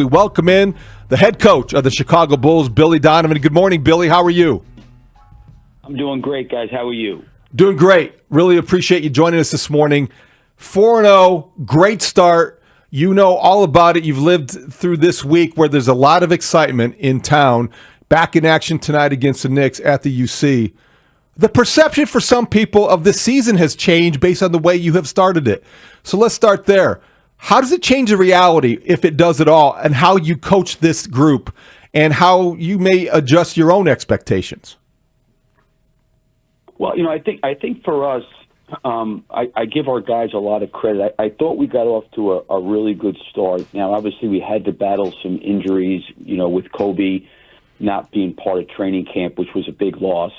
We welcome in the head coach of the Chicago Bulls, Billy Donovan. Good morning, Billy. How are you? I'm doing great, guys. How are you? Doing great. Really appreciate you joining us this morning. 4-0, great start. You know all about it. You've lived through this week where there's a lot of excitement in town. Back in action tonight against the Knicks at the UC. The perception for some people of this season has changed based on the way you have started it. So let's start there. How does it change the reality, if it does at all, and how you coach this group and how you may adjust your own expectations? Well, I think for us, I give our guys a lot of credit. I thought we got off to a really good start. Now, obviously, we had to battle some injuries, with Kobe not being part of training camp, which was a big loss.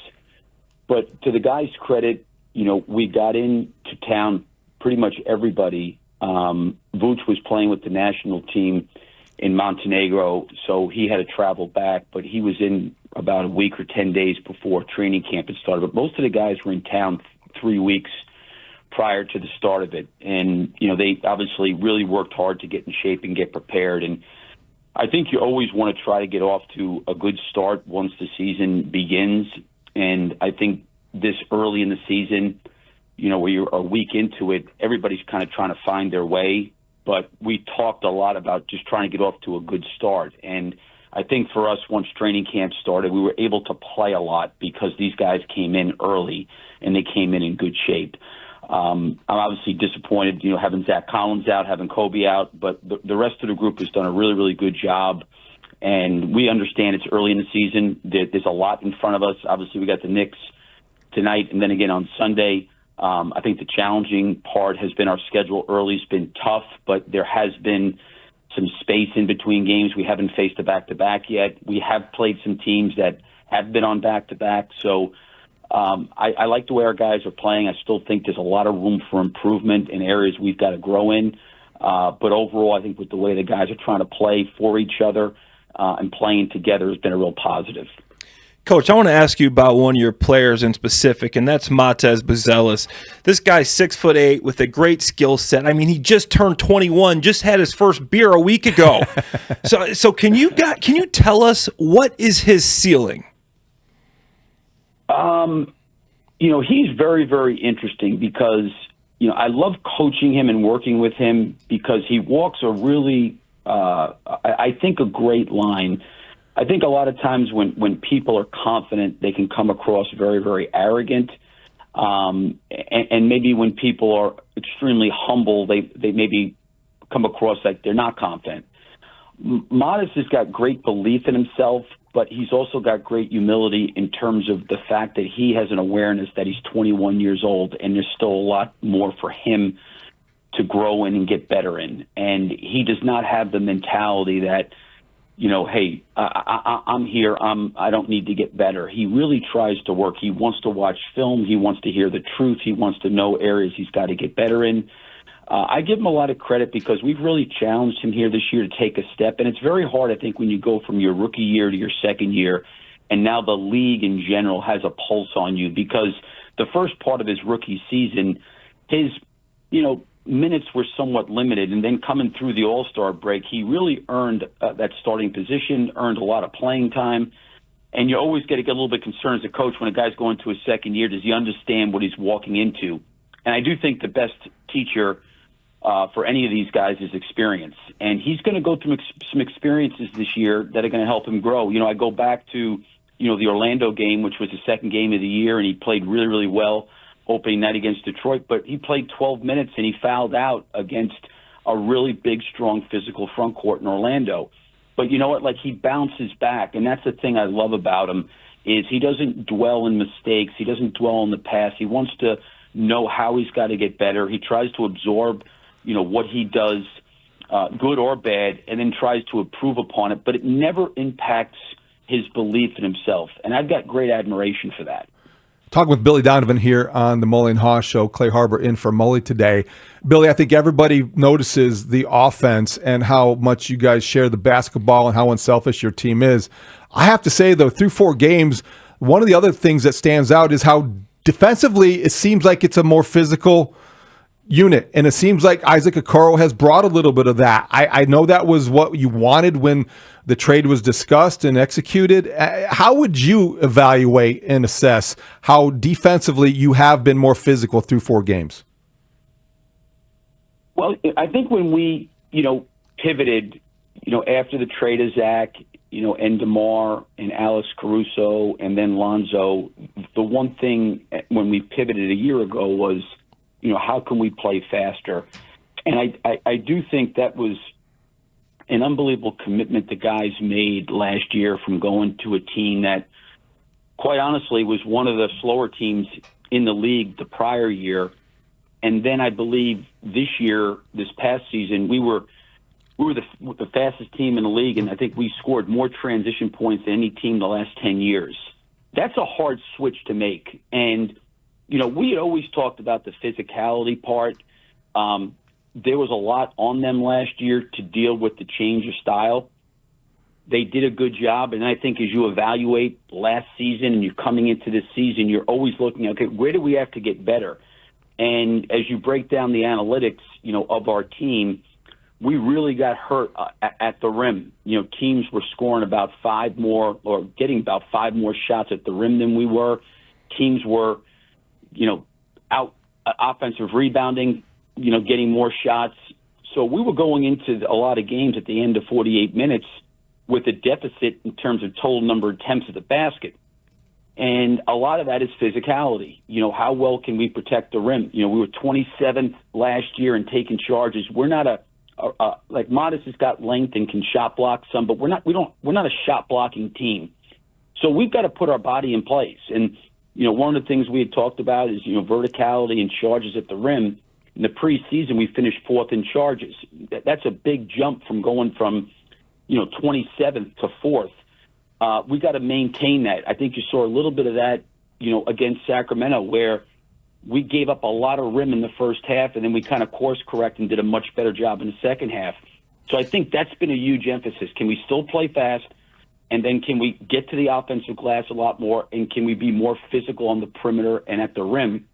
But to the guys' credit, we got into town, pretty much everybody. Vooch was playing with the national team in Montenegro, so he had to travel back, but he was in about a week or 10 days before training camp had started. But most of the guys were in town 3 weeks prior to the start of it. And, they obviously really worked hard to get in shape and get prepared. And I think you always want to try to get off to a good start once the season begins. And I think this early in the season, where you're a week into it, everybody's kind of trying to find their way. But we talked a lot about just trying to get off to a good start. And I think for us, once training camp started, we were able to play a lot because these guys came in early and they came in good shape. I'm obviously disappointed, having Zach Collins out, having Kobe out, but the rest of the group has done a really, really good job. And we understand it's early in the season. There's a lot in front of us. Obviously, we got the Knicks tonight and then again on Sunday. I think the challenging part has been our schedule early. It's been tough, but there has been some space in between games. We haven't faced a back-to-back yet. We have played some teams that have been on back-to-back. So I like the way our guys are playing. I still think there's a lot of room for improvement in areas we've got to grow in. But overall, I think with the way the guys are trying to play for each other and playing together has been a real positive. Coach, I want to ask you about one of your players in specific, and that's Matas Buzelis. This guy's 6'8" with a great skill set. I mean, he just turned 21, just had his first beer a week ago. So can you tell us what is his ceiling? He's very, very interesting because I love coaching him and working with him because he walks a really, I think, a great line. I think a lot of times when people are confident, they can come across very, very arrogant. And maybe when people are extremely humble, they maybe come across like they're not confident. Matas has got great belief in himself, but he's also got great humility in terms of the fact that he has an awareness that he's 21 years old and there's still a lot more for him to grow in and get better in. And he does not have the mentality that, hey, I'm here. I don't need to get better. He really tries to work. He wants to watch film. He wants to hear the truth. He wants to know areas he's got to get better in. I give him a lot of credit because we've really challenged him here this year to take a step. And it's very hard, I think, when you go from your rookie year to your second year, and now the league in general has a pulse on you because the first part of his rookie season, his, minutes were somewhat limited, and then coming through the All-Star break, he really earned that starting position, earned a lot of playing time, and you always get a little bit concerned as a coach when a guy's going to his second year. Does he understand what he's walking into? And I do think the best teacher for any of these guys is experience, and he's going to go through some experiences this year that are going to help him grow. I go back to the Orlando game, which was the second game of the year, and he played really, really well opening night against Detroit, but he played 12 minutes and he fouled out against a really big, strong physical front court in Orlando. But you know what? He bounces back, and that's the thing I love about him is he doesn't dwell in mistakes. He doesn't dwell in the past. He wants to know how he's got to get better. He tries to absorb, what he does, good or bad, and then tries to improve upon it, but it never impacts his belief in himself. And I've got great admiration for that. Talking with Billy Donovan here on the Mully Haugh Show. Clay Harbor in for Mully today. Billy, I think everybody notices the offense and how much you guys share the basketball and how unselfish your team is. I have to say, though, through 4 games, one of the other things that stands out is how defensively it seems like it's a more physical unit. And it seems like Isaac Okoro has brought a little bit of that. I know that was what you wanted when the trade was discussed and executed. How would you evaluate and assess how defensively you have been more physical through 4 games? Well, I think when we, pivoted, after the trade of Zach, and DeMar and Alex Caruso and then Lonzo, the one thing when we pivoted a year ago was, how can we play faster? And I do think that was an unbelievable commitment the guys made last year from going to a team that, quite honestly, was one of the slower teams in the league the prior year. And then I believe this past season, we were the fastest team in the league, and I think we scored more transition points than any team the last 10 years. That's a hard switch to make. And, we had always talked about the physicality part. There was a lot on them last year to deal with the change of style. They did a good job, and I think as you evaluate last season and you're coming into this season, you're always looking, okay, where do we have to get better? And as you break down the analytics, of our team, we really got hurt at the rim. Teams were scoring about 5 more or getting about 5 more shots at the rim than we were. Teams were, out offensive rebounding, getting more shots. So we were going into a lot of games at the end of 48 minutes with a deficit in terms of total number of attempts at the basket. And a lot of that is physicality. How well can we protect the rim? We were 27th last year in taking charges. We're not like Matas has got length and can shot block some, but we're not a shot blocking team. So we've got to put our body in place. And, one of the things we had talked about is, verticality and charges at the rim. In the preseason, we finished 4th in charges. That's a big jump from going from, 27th to 4th. We got to maintain that. I think you saw a little bit of that, against Sacramento, where we gave up a lot of rim in the first half, and then we kind of course correct and did a much better job in the second half. So I think that's been a huge emphasis. Can we still play fast? And then can we get to the offensive glass a lot more? And can we be more physical on the perimeter and at the rim?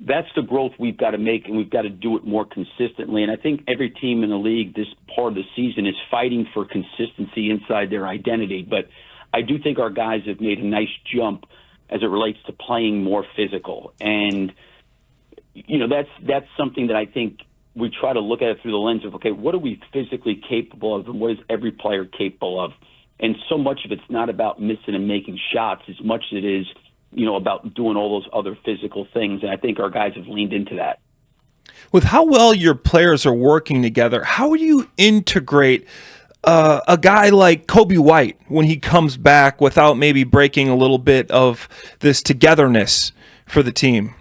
That's the growth we've got to make, and we've got to do it more consistently. And I think every team in the league this part of the season is fighting for consistency inside their identity. But I do think our guys have made a nice jump as it relates to playing more physical. And, that's something that I think we try to look at it through the lens of, okay, what are we physically capable of, and what is every player capable of? And so much of it's not about missing and making shots as much as it is, about doing all those other physical things. And I think our guys have leaned into that. With how well your players are working together, how do you integrate a guy like Kobe White when he comes back without maybe breaking a little bit of this togetherness for the team?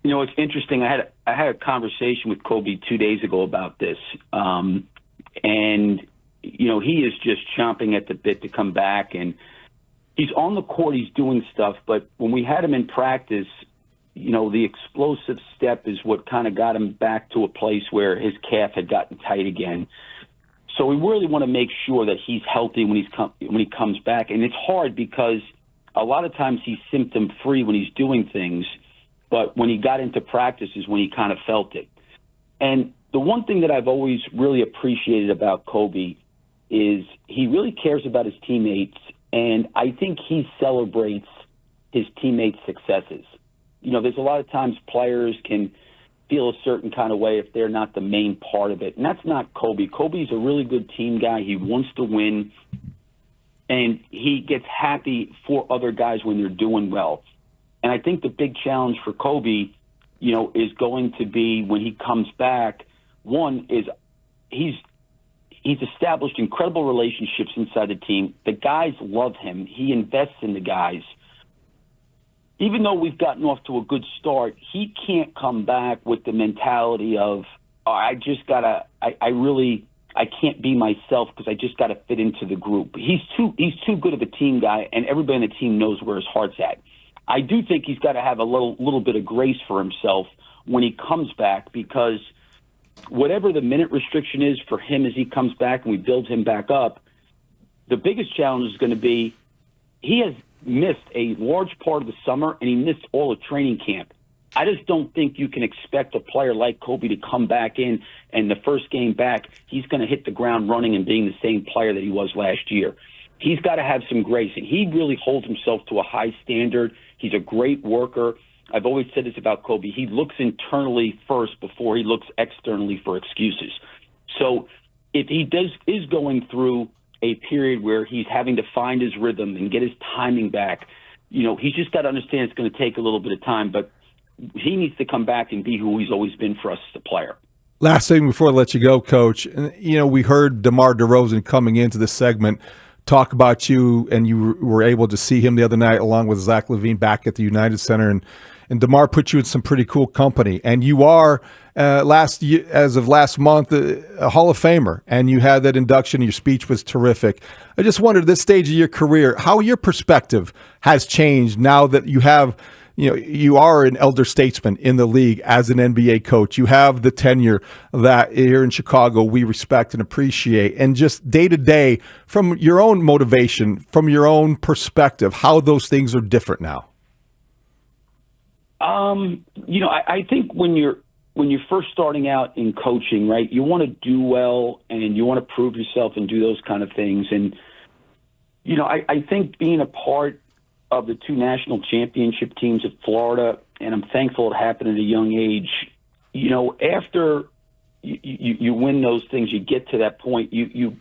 It's interesting. I had a conversation with Kobe 2 days ago about this. And he is just chomping at the bit to come back, and he's on the court, he's doing stuff, but when we had him in practice, the explosive step is what kind of got him back to a place where his calf had gotten tight again. So we really want to make sure that he's healthy when he comes back. And it's hard because a lot of times he's symptom-free when he's doing things, but when he got into practice is when he kind of felt it. And the one thing that I've always really appreciated about Kobe is he really cares about his teammates, and I think he celebrates his teammates' successes. There's a lot of times players can feel a certain kind of way if they're not the main part of it, and that's not Kobe. Kobe's a really good team guy. He wants to win, and he gets happy for other guys when they're doing well. And I think the big challenge for Kobe, is going to be when he comes back, one is he's established incredible relationships inside the team. The guys love him. He invests in the guys. Even though we've gotten off to a good start, he can't come back with the mentality of, I can't be myself because I just got to fit into the group. He's too good of a team guy, and everybody on the team knows where his heart's at. I do think he's got to have a little bit of grace for himself when he comes back, because whatever the minute restriction is for him as he comes back and we build him back up, the biggest challenge is going to be he has missed a large part of the summer and he missed all of training camp. I just don't think you can expect a player like Kobe to come back in and the first game back, he's going to hit the ground running and being the same player that he was last year. He's got to have some grace, and he really holds himself to a high standard. He's a great worker. I've always said this about Kobe. He looks internally first before he looks externally for excuses. So if he is going through a period where he's having to find his rhythm and get his timing back, he's just got to understand it's going to take a little bit of time, but he needs to come back and be who he's always been for us as a player. Last thing before I let you go, Coach. We heard DeMar DeRozan coming into this segment talk about you, and you were able to see him the other night along with Zach LaVine back at the United Center, and DeMar put you in some pretty cool company. And you are, as of last month, a Hall of Famer, and you had that induction. Your speech was terrific. I just wondered, at this stage of your career, how your perspective has changed now that you have, you are an elder statesman in the league as an NBA coach. You have the tenure that here in Chicago we respect and appreciate. And just day to day, from your own motivation, from your own perspective, how those things are different now. I think when you're first starting out in coaching, right, you want to do well and you want to prove yourself and do those kind of things. And, I think being a part of the 2 national championship teams at Florida, and I'm thankful it happened at a young age, after you win those things, you get to that point, you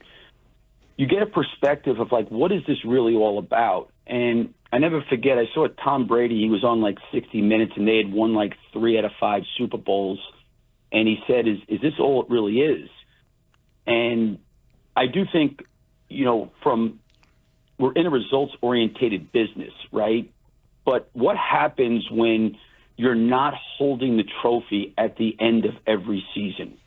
get a perspective of like, what is this really all about? And I never forget, I saw Tom Brady, he was on like 60 Minutes, and they had won like 3 out of 5 Super Bowls. And he said, is this all it really is? And I do think, we're in a results-orientated business, right? But what happens when you're not holding the trophy at the end of every season?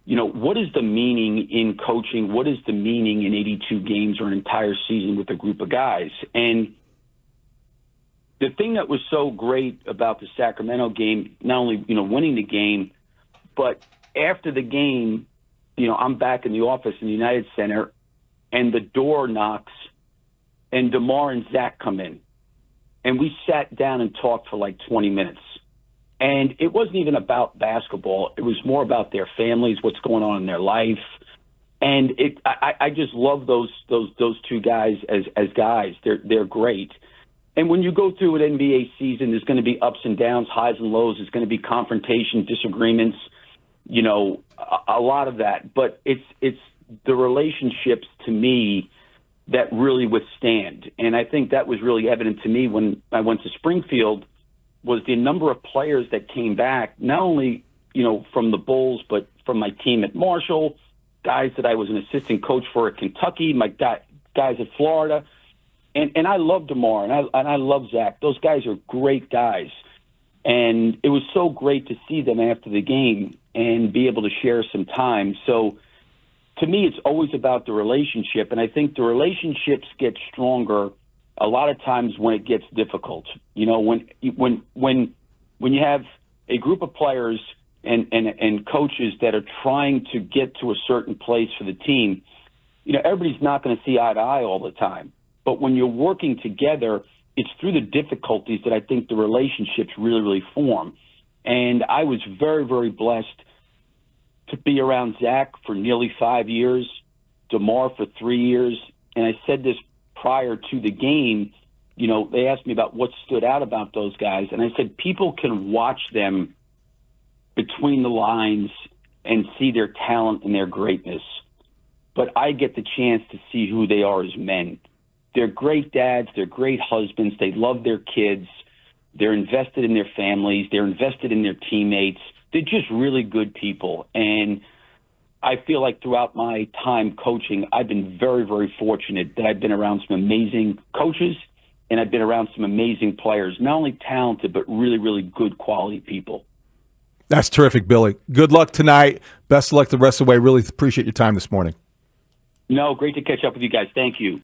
What is the meaning in coaching? What is the meaning in 82 games or an entire season with a group of guys? And the thing that was so great about the Sacramento game, not only, winning the game, but after the game, I'm back in the office in the United Center, and the door knocks, and DeMar and Zach come in. And we sat down and talked for like 20 minutes. And it wasn't even about basketball. It was more about their families, what's going on in their life. And I just love those 2 guys as guys. They're great. And when you go through an NBA season, there's going to be ups and downs, highs and lows. There's going to be confrontation, disagreements, a lot of that. But it's the relationships, to me, that really withstand. And I think that was really evident to me when I went to Springfield, was the number of players that came back, not only, from the Bulls, but from my team at Marshall, guys that I was an assistant coach for at Kentucky, my guys at Florida. And I love DeMar, and I love Zach. Those guys are great guys. And it was so great to see them after the game and be able to share some time. So to me, it's always about the relationship. And I think the relationships get stronger a lot of times when it gets difficult. When you have a group of players and coaches that are trying to get to a certain place for the team, everybody's not going to see eye to eye all the time. But when you're working together, it's through the difficulties that I think the relationships really, really form. And I was very, very blessed to be around Zach for nearly 5 years, DeMar for 3 years. And I said this prior to the game. They asked me about what stood out about those guys. And I said, people can watch them between the lines and see their talent and their greatness. But I get the chance to see who they are as men. They're great dads. They're great husbands. They love their kids. They're invested in their families. They're invested in their teammates. They're just really good people. And I feel like throughout my time coaching, I've been very, very fortunate that I've been around some amazing coaches and I've been around some amazing players, not only talented, but really, really good quality people. That's terrific, Billy. Good luck tonight. Best of luck the rest of the way. Really appreciate your time this morning. No, great to catch up with you guys. Thank you.